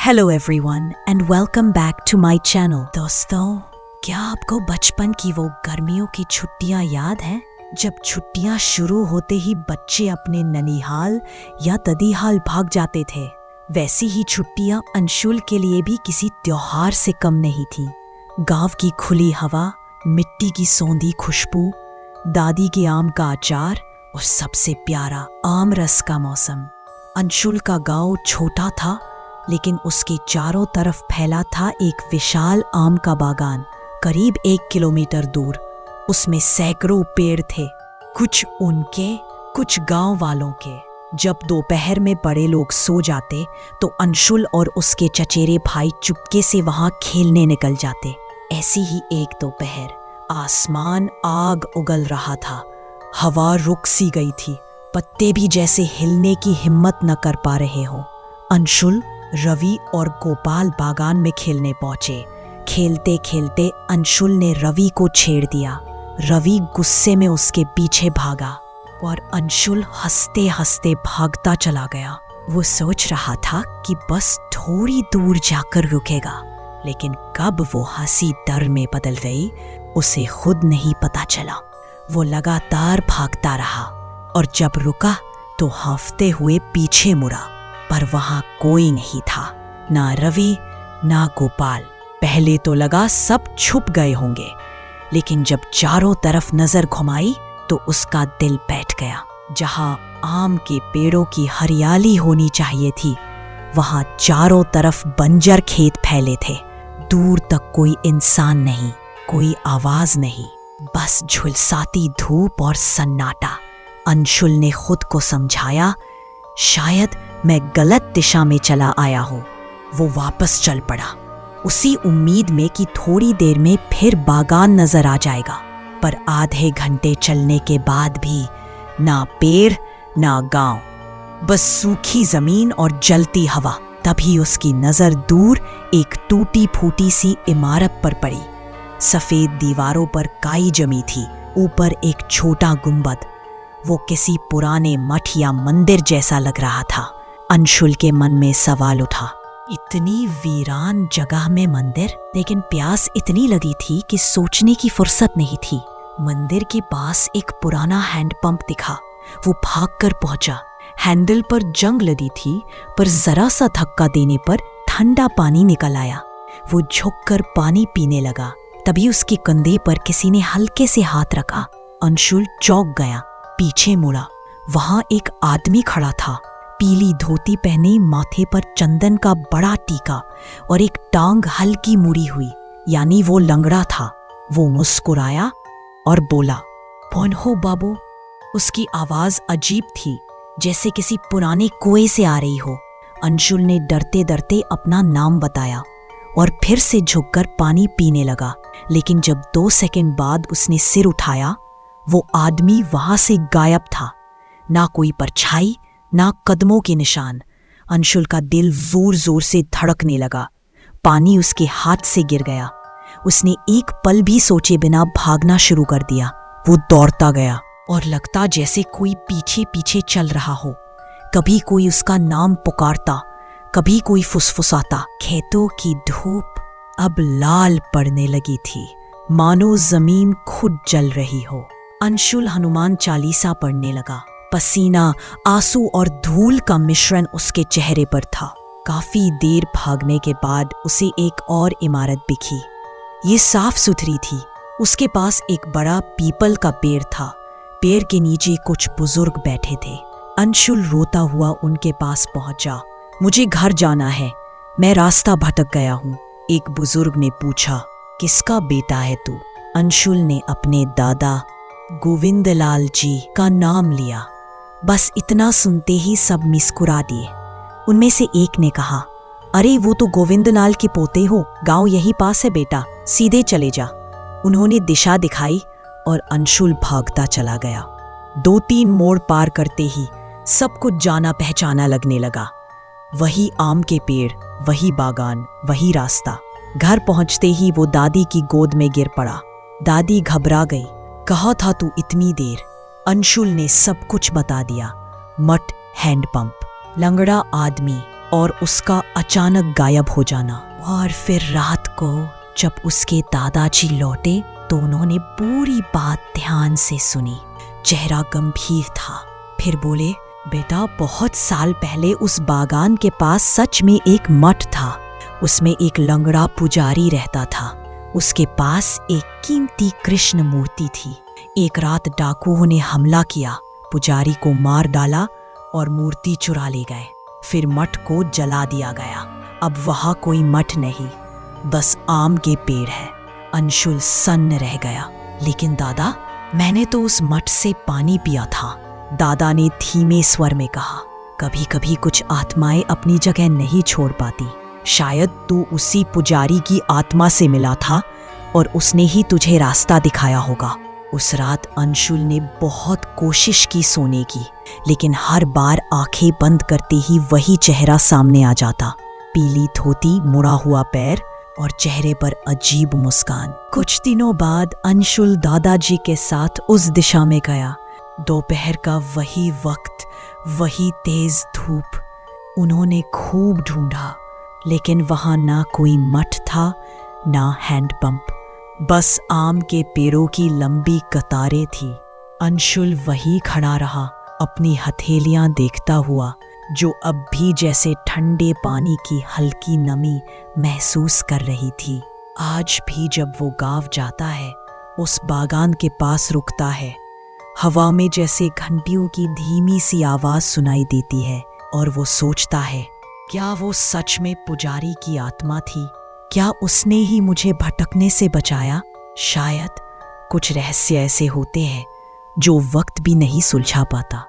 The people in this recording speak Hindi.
Hello everyone and welcome back to my channel. दोस्तों, क्या आपको बचपन की वो गर्मियों की छुट्टियां याद हैं, जब छुट्टियां शुरू होते ही बच्चे अपने ननिहाल या ददीहाल भाग जाते थे? वैसी ही छुट्टियां अंशुल के लिए भी किसी त्योहार से कम नहीं थी। गांव की खुली हवा, मिट्टी की सौंधी खुशबू, दादी के आम का अचार और सबसे प्यारा आम रस का मौसम। अंशुल का गांव छोटा था, लेकिन उसके चारों तरफ फैला था एक विशाल आम का बागान। करीब 1 किलोमीटर दूर उसमें सैकड़ों पेड़ थे, कुछ उनके, कुछ गांव वालों के। जब दोपहर में बड़े लोग सो जाते तो अंशुल और उसके चचेरे भाई चुपके से वहां खेलने निकल जाते। ऐसी ही एक दोपहर आसमान आग उगल रहा था, हवा रुक सी गई थी, पत्ते भी जैसे हिलने की हिम्मत न कर पा रहे हो। अंशुल, रवि और गोपाल बागान में खेलने पहुंचे। खेलते खेलते अंशुल ने रवि को छेड़ दिया। रवि गुस्से में उसके पीछे भागा और अंशुल हंसते हंसते भागता चला गया। वो सोच रहा था कि बस थोड़ी दूर जाकर रुकेगा, लेकिन कब वो हंसी डर में बदल गई उसे खुद नहीं पता चला। वो लगातार भागता रहा और जब रुका तो हांफते हुए पीछे मुड़ा, पर वहां कोई नहीं था, ना रवि ना गोपाल। पहले तो लगा सब छुप गए होंगे, लेकिन जब चारों तरफ नजर घुमाई तो उसका दिल बैठ गया। जहां आम के पेड़ों की हरियाली होनी चाहिए थी, वहां चारों तरफ बंजर खेत फैले थे। दूर तक कोई इंसान नहीं, कोई आवाज नहीं, बस झुलसाती धूप और सन्नाटा। अंशुल ने खुद को समझाया, शायद मैं गलत दिशा में चला आया हूं। वो वापस चल पड़ा, उसी उम्मीद में कि थोड़ी देर में फिर बागान नजर आ जाएगा। पर आधे घंटे चलने के बाद भी ना पेड़ ना गांव, बस सूखी जमीन और जलती हवा। तभी उसकी नजर दूर एक टूटी फूटी सी इमारत पर पड़ी। सफेद दीवारों पर काई जमी थी, ऊपर एक छोटा गुंबद। वो किसी पुराने मठ या मंदिर जैसा लग रहा था। अंशुल के मन में सवाल उठा, इतनी वीरान जगह में मंदिर? लेकिन प्यास इतनी लगी थी कि सोचने की फुर्सत नहीं थी। मंदिर के पास एक पुराना हैंडपंप दिखा। वो भागकर पहुंचा। हैंडल पर जंग लगी थी, पर जरा सा धक्का देने पर ठंडा पानी निकल आया। वो झुककर पानी पीने लगा। तभी उसके कंधे पर किसी ने हल्के से हाथ रखा। अंशुल चौंक गया, पीछे मुड़ा। वहां एक आदमी खड़ा था, पीली धोती पहने, माथे पर चंदन का बड़ा टीका और एक टांग हल्की मुड़ी हुई, यानी वो लंगड़ा था। वो मुस्कुराया और बोला, कौन हो बाबू? उसकी आवाज अजीब थी, जैसे किसी पुराने कुएं से आ रही हो। अंशुल ने डरते डरते अपना नाम बताया और फिर से झुककर पानी पीने लगा। लेकिन जब 2 सेकंड बाद उसने सिर उठाया, वो आदमी वहां से गायब था। ना कोई परछाई, ना कदमों के निशान। अंशुल का दिल जोर जोर से धड़कने लगा। पानी उसके हाथ से गिर गया। उसने एक पल भी सोचे बिना भागना शुरू कर दिया। वो दौड़ता गया और लगता जैसे कोई पीछे पीछे चल रहा हो। कभी कोई उसका नाम पुकारता, कभी कोई फुसफुसाता। खेतों की धूप अब लाल पड़ने लगी थी, मानो जमीन खुद जल रही हो। अंशुल हनुमान चालीसा पढ़ने लगा। पसीना, आंसू और धूल का मिश्रण उसके चेहरे पर था। काफी देर भागने के बाद उसे एक और इमारत दिखी। ये साफ सुथरी थी। उसके पास एक बड़ा पीपल का पेड़ था। पेड़ के नीचे कुछ बुजुर्ग बैठे थे। अंशुल रोता हुआ उनके पास पहुंचा। मुझे घर जाना है, मैं रास्ता भटक गया हूँ। एक बुजुर्ग ने पूछा, किसका बेटा है तू? अंशुल ने अपने दादा गोविंदलाल जी का नाम लिया। बस इतना सुनते ही सब मुस्कुरा दिए। उनमें से एक ने कहा, अरे वो तो गोविंदलाल के पोते हो, गांव यही पास है बेटा, सीधे चले जा। उन्होंने दिशा दिखाई और अंशुल भागता चला गया। 2-3 मोड़ पार करते ही सब कुछ जाना पहचाना लगने लगा। वही आम के पेड़, वही बागान, वही रास्ता। घर पहुंचते ही वो दादी की गोद में गिर पड़ा। दादी घबरा गई। कहा था तू इतनी देर? अंशुल ने सब कुछ बता दिया। मठ, हैंडपंप, लंगड़ा आदमी और उसका अचानक गायब हो जाना। और फिर रात को जब उसके दादाजी लौटे तो उन्होंने पूरी बात ध्यान से सुनी। चेहरा गंभीर था। फिर बोले, बेटा, बहुत साल पहले उस बागान के पास सच में एक मठ था। उसमें एक लंगड़ा पुजारी रहता था। उसके पास एक कीमती कृष्ण मूर्ति थी। एक रात डाकुओं ने हमला किया, पुजारी को मार डाला और मूर्ति चुरा ले गए। फिर मठ को जला दिया गया। अब वहाँ कोई मठ नहीं, बस आम के पेड़ है। अंशुल सन्न रह गया। लेकिन दादा, मैंने तो उस मठ से पानी पिया था, दादा ने धीमे स्वर में कहा। कभी कभी कुछ आत्माएं अपनी जगह नहीं छोड़ पाती। शायद तू उसी पुजारी की आत्मा से मिला था और उसने ही तुझे रास्ता दिखाया होगा। उस रात अंशुल ने बहुत कोशिश की सोने की, लेकिन हर बार आंखें बंद करते ही वही चेहरा सामने आ जाता। पीली धोती, मुड़ा हुआ पैर और चेहरे पर अजीब मुस्कान। कुछ दिनों बाद अंशुल दादाजी के साथ उस दिशा में गया। दोपहर का वही वक्त, वही तेज धूप। उन्होंने खूब ढूंढा, लेकिन वहां ना कोई मठ था, ना हैंडपंप, बस आम के पेड़ों की लंबी कतारें थी। अंशुल वहीं खड़ा रहा, अपनी हथेलियां देखता हुआ, जो अब भी जैसे ठंडे पानी की हल्की नमी महसूस कर रही थी। आज भी जब वो गांव जाता है, उस बागान के पास रुकता है। हवा में जैसे घंटियों की धीमी सी आवाज सुनाई देती है और वो सोचता है, क्या वो सच में पुजारी की आत्मा थी? क्या उसने ही मुझे भटकने से बचाया? शायद कुछ रहस्य ऐसे होते हैं जो वक्त भी नहीं सुलझा पाता।